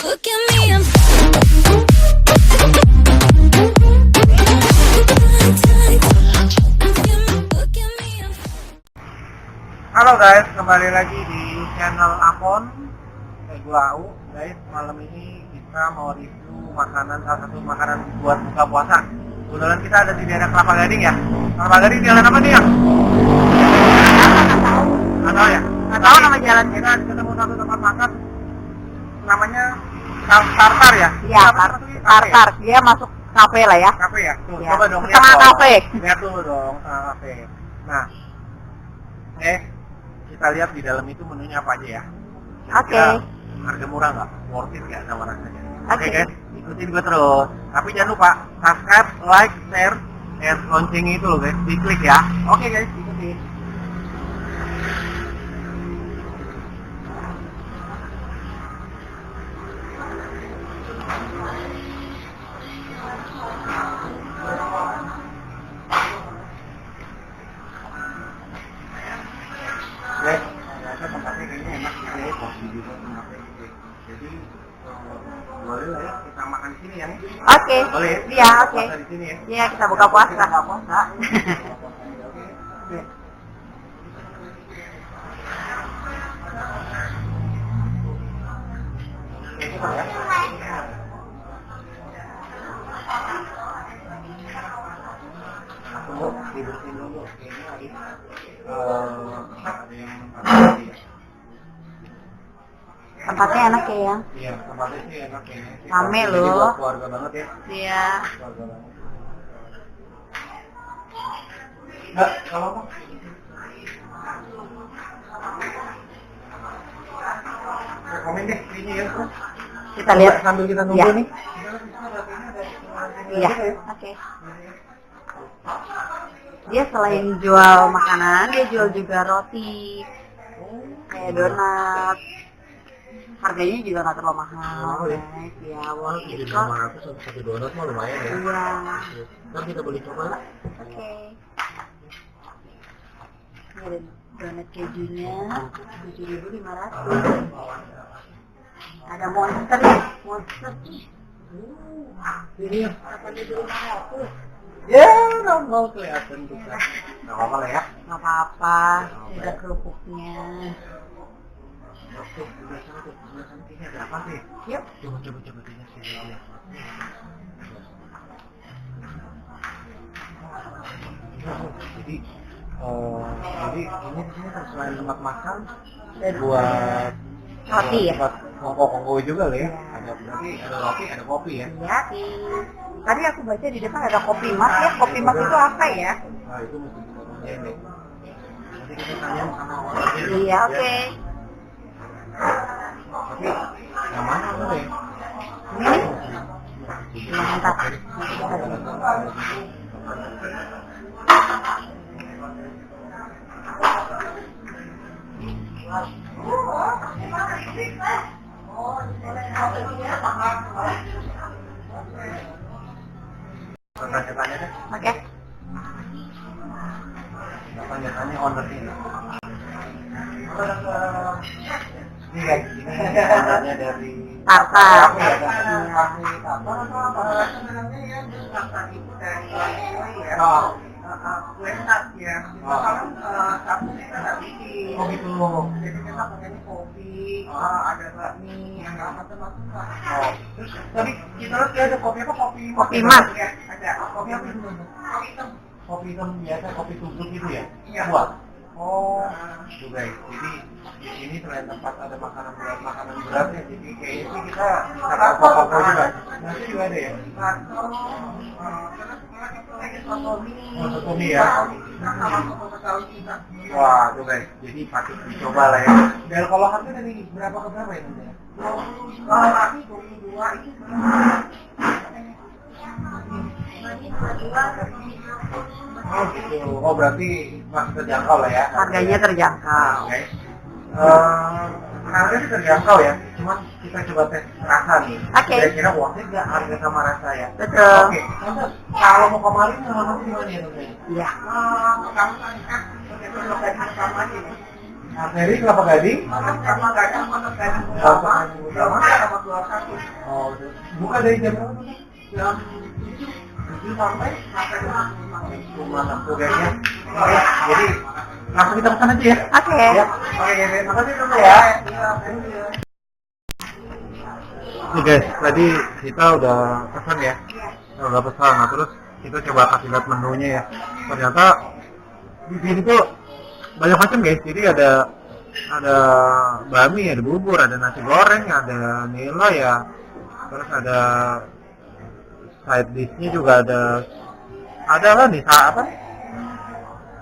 Look at me, I'm Halo guys, kembali lagi di channel Apon. Gua Au. Guys, malam ini kita mau review makanan, salah satu makanan buat buka puasa. Kebetulan kita ada di daerah Kelapa Gading ya. Kelapa Gading jalan apa nih ya? Nggak tahu ya? Nggak tahu nama jalan. Kita ketemu satu tempat makan, namanya Tartar ya? Iya, Tartar. Dia masuk kafe lah ya. Kafe ya? Tuh, Ya. coba dong. Setengah kafe. Lihat dulu dong, setengah kafe. Nah, kita lihat di dalam itu menunya apa aja ya. Oke. Harga murah nggak? Worth it nggak sama rasanya? Oke. Guys, ikutin gue terus. Tapi jangan lupa subscribe, like, share, and loncengnya itu loh guys, diklik ya. Oke guys, ikutin. Guys, ternyata tempatnya kayaknya enak gitu ya, kopi juga tempatnya gitu. Jadi boleh lah ya kita makan di sini ya. Oke. Boleh ya? Iya, oke. Puasa di sini ya. Iya, kita buka puasa. Kita buka puasa. Oke. Oke, coba ya. Tunggu, dibersihin dulu. Kayaknya ada yang ya. Tempatnya enak ya. Iya, tempatnya sih enak kayaknya. Rame Jadi loh. buat keluarga banget ya. Iya. Keluarga banget. Enggak, kalau apa? Komen deh ini ya. Kita lihat Sambil kita nunggu Iya. nih. Iya. Oke. Dia selain jual makanan, dia jual juga roti, kayak donat. Harganya juga nggak terlalu mahal, Oh, ya. guys. Ya, worth it Jadi kok. 500 untuk satu donat mah lumayan ya. Iya. Ntar kita beli coba. Oke. Ini ada donat kejunya, 7.500. Ada monster ya, monster ih. Ini ya. 8.500. Ya, nggak mau kelihatan kita. Nggak apa-apa lah ya. Nggak apa-apa, ada kerupuknya. Tuh, udah sana tuh, udah sana kayaknya ada apa sih? Yuk. Coba kayaknya sini lihat. Jadi, jadi ini di sini selain tempat makan, buat Roti ya? tempat kongko juga lah ya. Ada berarti ada roti, ada kopi ya. Iya, tadi aku baca di depan ada kopi mas ya. Kopi mas itu apa ya? Nah itu mesti kita tanyain deh. Nanti kita tanyain sama orangnya. Iya, oke. Tapi yang mana lu ya? Ini mantap. Tanya-tanya deh. Oke. Tanya-tanya ownernya. Ini guys, ini ownernya dari Tartar. Kafe ya, Iya. Kafe Tartar. Sebenarnya ya Tartar itu dari ya. Oh, Website ya. Kita kan sabunnya kita nggak bikin. oh gitu. Jadi kita pakainya kopi, ada bakmi, ada macam-macam lah. Oh, terus tadi kita lihat ya ada kopi apa? Kopi mas. Ya, ada. Kopi apa itu? Kopi hitam. Kopi hitam biasa, kopi tubruk gitu ya? Iya. Buat. Oh, itu guys. Jadi di sini selain tempat ada makanan berat ya, jadi kayaknya sih kita bisa koko juga. Nanti juga ada ya. Bakso, terus itu lagi sotomi. Oh, sotomi ya. Sama soto betawi juga. Wah, tuh guys. Jadi patut dicoba lah ya. Dan kalau harga dari berapa ke berapa ya nanti? 22 tapi 22 itu Oh gitu. Oh berarti masih terjangkau lah ya. Harganya terjangkau. Oke. Harga sih terjangkau ya. Cuman kita coba tes rasa nih. Oke. Kira-kira worth it nggak harga sama rasa ya? Betul. Oke. Tante, kalau mau kemarin sama gimana ya Tante? Iya. pertama kali kan begitu lokasi pertama ini. Arteri Kelapa Gading. Sama gadang, motor gadang Kelapa utama, Gading utama. sama 21. Oh, buka dari jam berapa? Jam 7 sampai rumah aku kayaknya. Oke, jadi langsung kita pesan aja ya. Oke. Ya. Oke, guys, makasih dulu ya. Nih guys, tadi kita udah pesan ya. Kita udah pesan, nah terus kita coba kasih lihat menunya ya. Ternyata di sini tuh banyak macam guys. Jadi ada bami, ada bubur, ada nasi goreng, ada nila ya. Terus ada side dish-nya juga ada lah nih apa?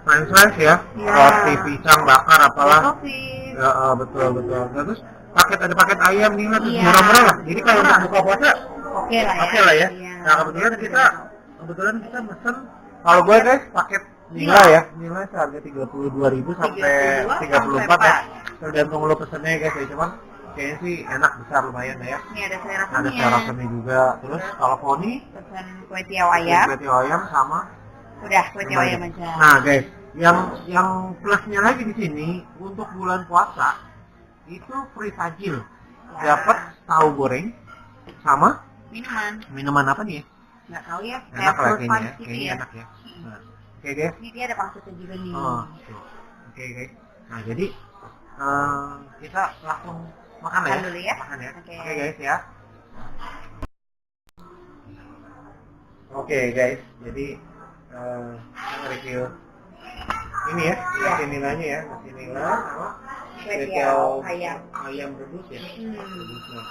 French fries ya, Iya. roti pisang bakar apalah. Kopi. Ya, betul. Nah, terus ada paket ayam nih lah, terus Iya. murah-murah lah. Jadi kalau untuk buka puasa Oke lah ya. oke lah ya. Iya. Nah kebetulan kita mesen, kalau gue guys paket nila ya, nila seharga 32.000 sampai 34 ya. Tergantung lo pesennya guys ya, cuman kayaknya sih enak, besar lumayan lah ya. Ini ada sayur Ada asamnya. sayur asamnya juga. Terus kalau poni, Pesan kue tiaw ayam. kue tiaw ayam sama Udah kue tiaw ayam aja. Nah guys, yang plusnya lagi di sini untuk bulan puasa itu free tajil, dapat tahu goreng sama minuman apa nih ya? Nggak tahu ya. Enak lah fruit kayaknya, punch gitu kayaknya ya. enak ya. Nah, oke guys. Ini dia ada pangsitnya juga nih. Oh, tuh. Oke guys. Nah jadi kita langsung makan lah ya. Makan dulu ya. Makan ya. Oke. Oke guys ya. Oke guys, jadi kita review ini ya, nasi nilainya ya, nasi nila sama Kue tiaw ayam rebus ya. Hmm. Rebusnya.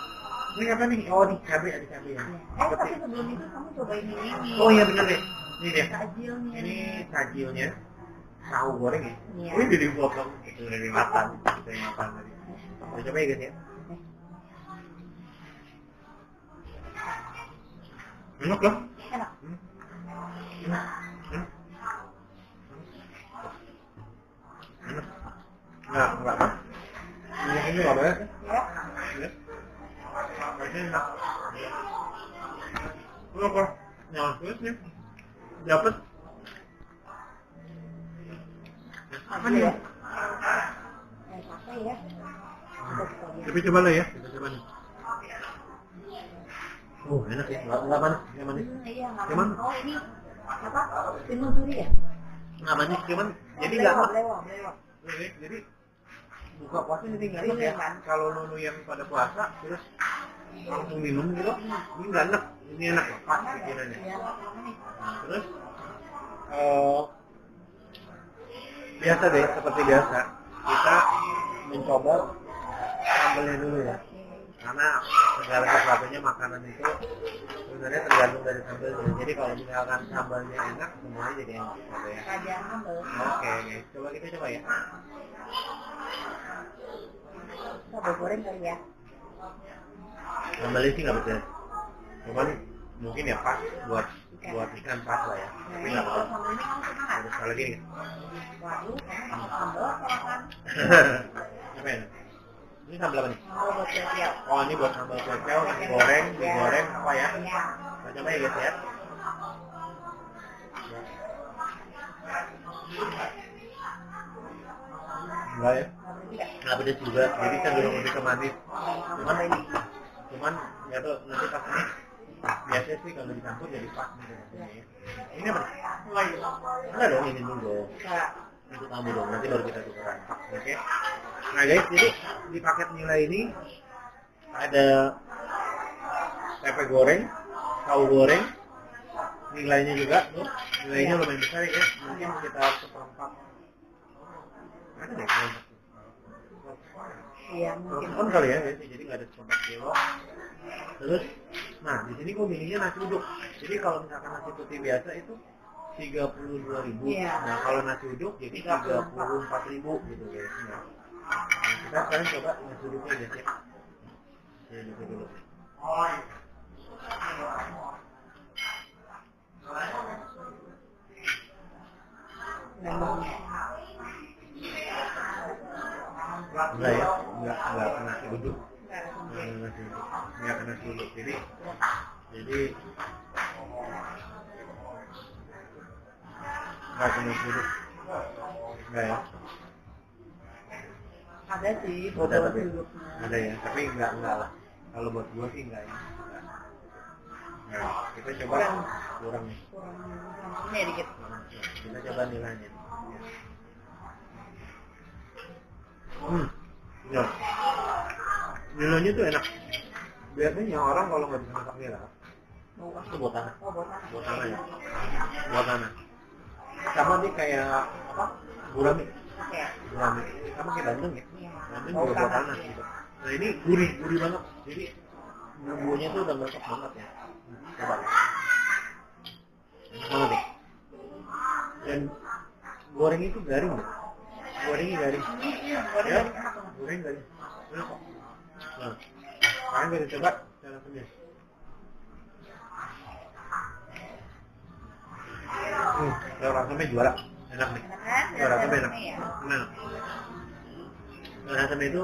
Ini apa nih? Oh, ini cabai, ada cabai ya. Tapi sebelum itu kamu cobain ini. Oh iya benar deh. Ini dia. Tajilnya. Ini tajilnya. Tahu goreng ya. Iya. Ini jadi potong itu dari makan. Kita yang makan tadi. Kita coba ya guys ya. Enak loh. Enak. Enak. Enggak apa? Ini enggak banyak ya? Ya. Ya. Ini enak. Lu apa? Nah, terus nih. Dapat apa nih? Pakai ya. Tapi coba lah ya, kita coba nih. Oh, enak ya. Enggak manis, enggak manis. Iya, Cuman oh ini apa? Timun suri ya? enggak manis, cuman jadi enggak enak. Belewah. Jadi buka puasa jadi nggak enak ya. Kalau lu yang pada puasa terus langsung minum gitu, ini nggak enak. Ini enak ya, pas bikinannya. Nah, terus biasa deh, seperti biasa kita mencoba sambelnya dulu ya. Karena segala sesuatunya makanan itu sebenarnya tergantung dari sambelnya. Jadi kalau misalkan sambalnya enak, semuanya jadi enak gitu ya. Oke, coba kita coba ya. Sambal goreng kali ya. Sambalnya sih nggak betul. Cuman mungkin ya pas buat ikan pas lah ya. Tapi nggak Kalau tahu. sambal ini kamu suka nggak? Harus sekali lagi nih. Waduh, kamu sambal kan? Apa ya? Ini sambal apa nih? Sambal buat kue tiaw. Oh, ini buat sambal kecel, nasi goreng, digoreng apa ya? Iya. Kita coba ya guys ya. Enggak ya? Nggak pedes juga, jadi cenderung lebih ke manis. Cuman ya tuh nanti pas ini biasanya sih kalau dicampur jadi pas gitu. Ini apa nih? Enggak dong, ini dulu. Itu kamu dong, nanti baru kita tukeran. Oke. Nah guys, jadi di paket nilai ini ada tempe goreng, tahu goreng, nilainya juga tuh, nilainya lumayan besar ya guys, mungkin sekitar seperempat. Ada deh kalau Iya, mungkin. telepon kali ya guys, jadi nggak ada seperempat kilo. Terus, nah di sini gue milihnya nasi uduk. Jadi kalau misalkan nasi putih biasa itu 32.000. Iya. Nah kalau nasi uduk jadi 34.000 gitu guys. Nah, kita sekarang coba nasi uduknya guys ya. Ini dulu. Enggak ya, enggak kena nasi uduk. Enggak kena nasi uduk. Jadi enggak kena nasi uduk. Enggak ya. Ada sih, Ada tapi duduknya. ada ya, tapi enggak lah. Kalau buat gua sih enggak ya. Nah, kita coba kurang nih. kurangnya dikit. Kita coba nilainya. Ya. Nilainya tuh enak. Biasanya orang kalau nggak bisa masak nila, itu buat tanah. Buat tanah ya. Buat tanah. Sama nih kayak apa? Gurami. Gurami. Sama kayak bandeng ya. Bandeng juga buat tanah gitu. Nah ini gurih banget. Jadi bumbunya tuh udah meresap banget ya. Coba. Mana nih? Dan goreng itu garing ya. Gorengnya garing. Ya. Goreng garing. Enak kok. Nah, kalian bisa coba cara semis. Rasanya juara, enak nih. Rasanya enak. Enak. Rasanya itu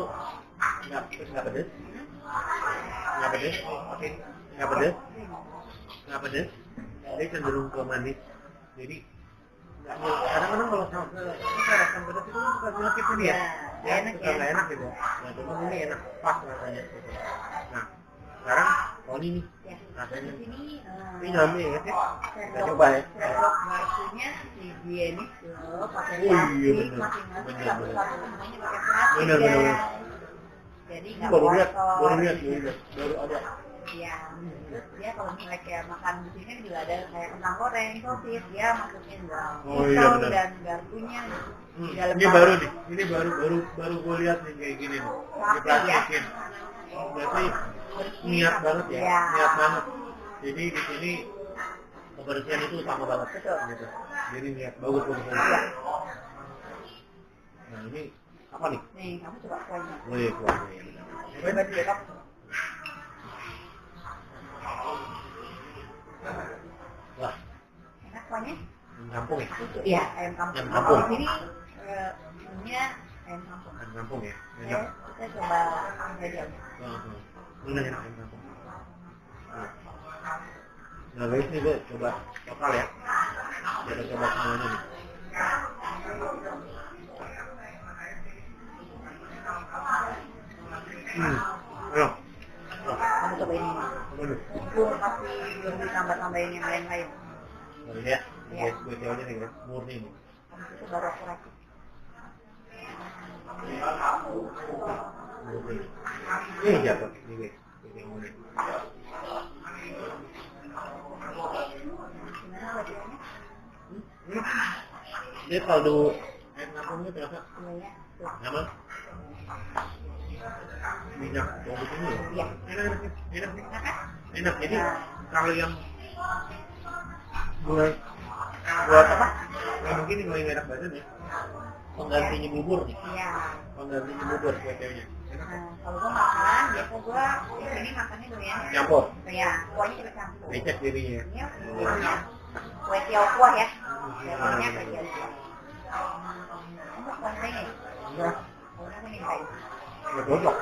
nggak pedes, nggak pedes. Dia cenderung ke manis. Jadi kadang-kadang kalau rasa pedas itu suka menyakit nih ya. Ya suka nggak enak gitu. Nah cuma ini enak, pas rasanya. Gitu. Nah sekarang kalau ini nih rasanya ini nyampe ya sih. Kita coba ya. Sendok garpunya higienis loh, pakai Iya, plastik masing-masing bener. satu-satu semuanya pakai plastik. Bener. Guys. Jadi nggak Baru lihat, kotor. baru ada. Iya, terus dia kalau misalnya kayak makan di sini kan juga ada kayak kentang goreng, sosis, dia masukin Oh, iya, bener. dan garpunya di dalam Ini baru nih, ini baru gue lihat nih kayak gini nih. Diplastikin. Berarti niat banget ya, Iya. niat banget. Jadi di sini kebersihan itu utama banget. Betul. Gitu. Jadi niat bagus. Iya. Nah ini apa nih? Nih, kamu coba kuahnya. Oh iya kuahnya ya. Coba diaduk. Wah, Enak kuahnya? ayam kampung ya? Iya, ayam kampung. Ayam kampung. Di sini menunya ayam kampung. Ayam kampung ya? Oke, Enak. kita coba aja. Bener enak ayam kampung. Nah guys nih gue coba total ya. Kita coba semuanya nih. Ayo. Kamu coba ini. Bener. Gue masih belum ditambah-tambahin yang lain-lain. Oh iya, Iya. guys gue coba nih guys, murni nih. Habis itu baru aku racik. Murni. Ini jatuh nih guys. Ini murni. Gimana bagiannya? Dia kaldu ayam kampungnya terasa Iya ya. Tuh. nyaman. Minyak bawang putih ini. Iya. Enak nih. Enak kan? Enak. Jadi kalau yang buat apa? Yang mungkin yang paling enak banget ya. Penggantinya bubur nih. Iya. Penggantinya bubur kuenya. Enak. Nah, kalau gue makan, biasa gue di sini makannya doyannya. Campur. Ya, kuahnya juga campur. Becek jadinya. Ini jadinya kue tiaw kuah ya. Biasanya kue tiaw kuah. Kamu kuah ya? Enggak. Kalau aku mintain. Enggak cocok.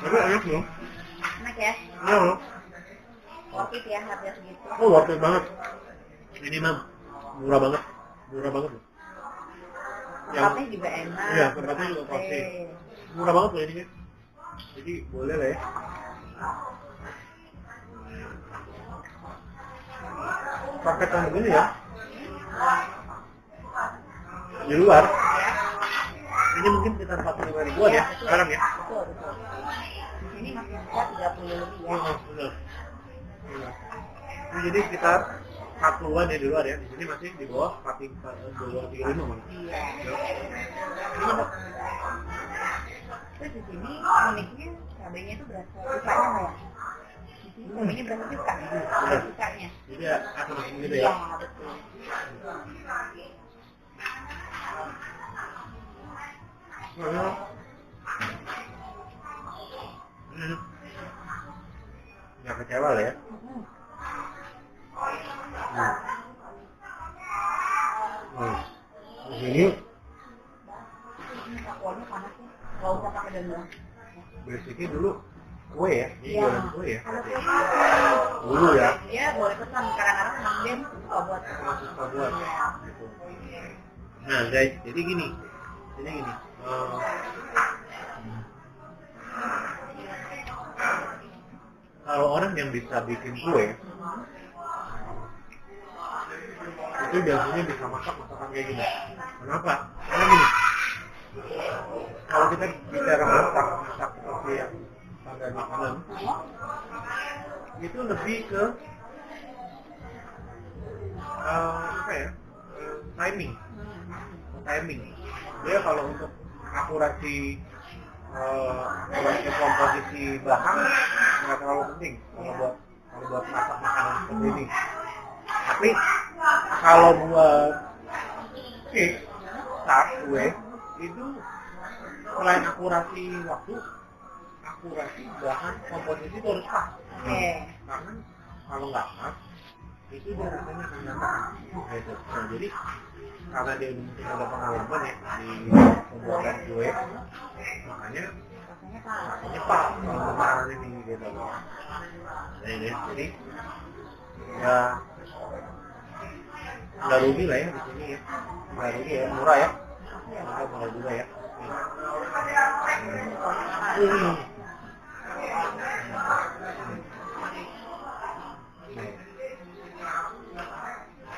Tapi enak loh. Enak ya? Iya loh. Worth it ya harga segitu. Oh, worth it banget. Ini mah murah banget loh. Tempatnya juga enak. Iya, tempatnya juga pasti. Murah banget loh ini kan. Jadi boleh lah ya. Paketan begini ya. Di luar. Ini mungkin sekitar 45 ribuan ya sekarang ya. Betul. Di sini masih bisa 30 lebih ya. Benar. Ini jadi sekitar 40-an ya di luar ya. Di sini masih di bawah 35 malah. Iya. Ini apa? Terus di sini uniknya cabenya itu berasa cukanya nggak ya? Di sini cabenya berasa cuka. Ada cukanya. Jadi ya asam-asam gitu Iya, ya. betul. Nggak kecewa lah ya. Di sini Kuahnya panas ya. Nggak usah pakai daun. basicnya dulu kue ya. Ini Iya. jualan kue ya. Ada kue panas. Dulu ya. Iya, boleh pesan. Kadang-kadang memang dia suka buat. Suka buat. Iya. Gitu. Nah guys, jadi gini. Ini gini. kalau orang yang bisa bikin kue itu biasanya bisa masak masakan kayak gini. Kenapa? Karena gini, kalau kita bicara masak seperti yang pada makanan itu lebih ke apa ya, timing. Dia kalau untuk akurasi komposisi bahan nggak terlalu penting kalau buat masak makanan seperti ini. Tapi kalau buat cake, tart, kue itu selain akurasi waktu, akurasi bahan komposisi itu harus pas. Karena kalau nggak pas itu dia rasanya akan berantakan. Gitu. Nah, jadi karena dia mungkin ada pengalaman ya di pembuatan kue, makanya rasanya pas kalau makanan ini gitu loh. Jadi ya nggak rugi lah ya di sini ya, nggak rugi ya, murah ya, murah juga ya.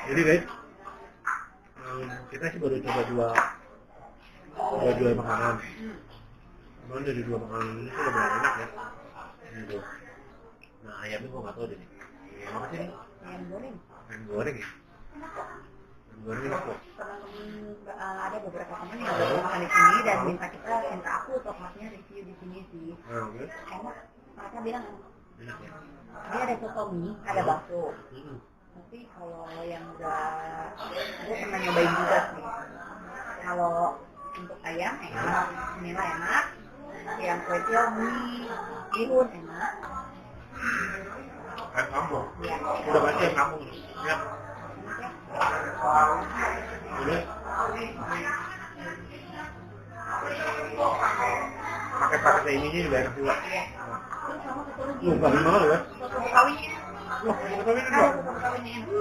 Jadi guys, kita sih baru coba dua makanan. Cuman dari dua makanan ini sih lumayan enak ya. Gitu. Nah ayamnya gua nggak tahu deh. Ayam apa sih ini? Ayam goreng. Ayam goreng ya. Ayam goreng enak kok. Ada beberapa teman yang udah makan di sini dan minta aku untuk masnya review di sini sih. Oke. Enak. Mereka bilang Enak ya. dia ada soto mie, ada bakso. Tapi kalau yang gue pernah nyobain juga sih. Kalau untuk ayam enak, nila enak, yang kue tiaw mie, bihun enak. Ayam kampung. Ya. Udah pasti ayam kampung. Ya. Udah. Pakai ininya juga enak juga. Terus sama satu lagi. Bagus banget ya. Soto Betawinya. Wah, Betawi ini Ada dong. soto Betawinya enak.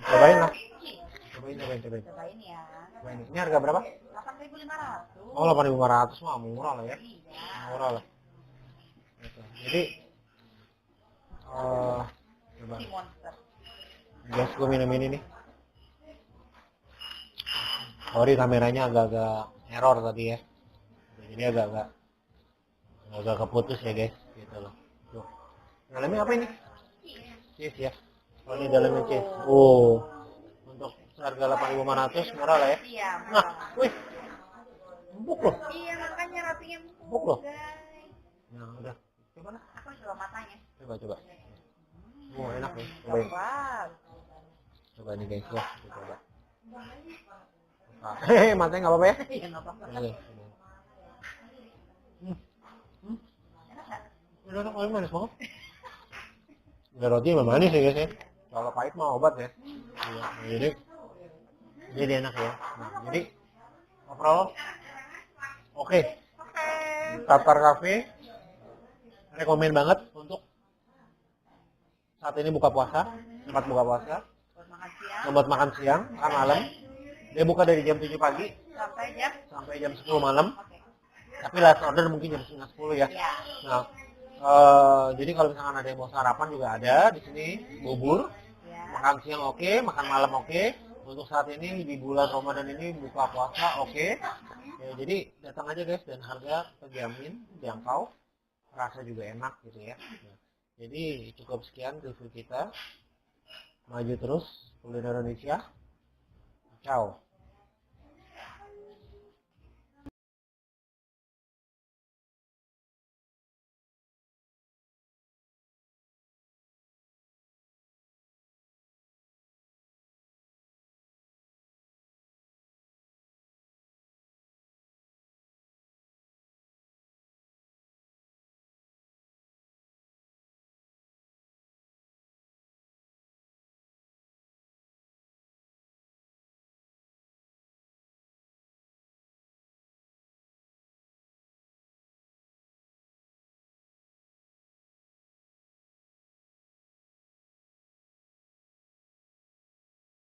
Cobain lah. Cobain. Cobain ya. Cobain. Ini harga berapa? 8.500. Oh, 8.500 mah murah lah ya. Iya. Murah lah. Gitu. Jadi coba. Si monster. Guys, gue minum ini nih. Sorry kameranya agak-agak error tadi ya. Jadi agak keputus ya guys, gitu loh. Tuh. Dalamnya apa ini? Cheese ya. Oh, ini dalamnya cheese. Oh. Untuk harga 8.500 murah lah ya. Iya. Nah, wih. Empuk loh. Iya, makanya rapinya Empuk loh. guys. Nah, udah. Coba lah. Aku coba matanya. Coba. Oh, enak nih. Cobain. Coklat. Coba nih guys, ya. Coba. Hehehe, matanya nggak apa-apa ya? Iya, nggak apa-apa. Oke. Enak nggak? Udah enak, paling manis banget. Udah roti memang manis ya guys ya. Kalau pahit mah obat ya. Iya, jadi enak ya. Nah, jadi overall oke. Tartar Cafe rekomen banget untuk saat ini buka puasa, tempat buka puasa, Buat makan siang buat makan siang, makan malam. Dia buka dari jam 7 pagi sampai sampai jam jam. 10 malam. Oke. Tapi last order mungkin jam setengah 10 ya. Iya. Nah, jadi kalau misalkan ada yang mau sarapan juga ada di sini, bubur. Iya. Makan siang oke, makan malam oke. Untuk saat ini di bulan Ramadan ini buka puasa oke. Ya, jadi datang aja guys, dan harga terjamin jangkau, rasa juga enak gitu ya. Nah, jadi cukup sekian review kita. Maju terus kuliner Indonesia. Ciao.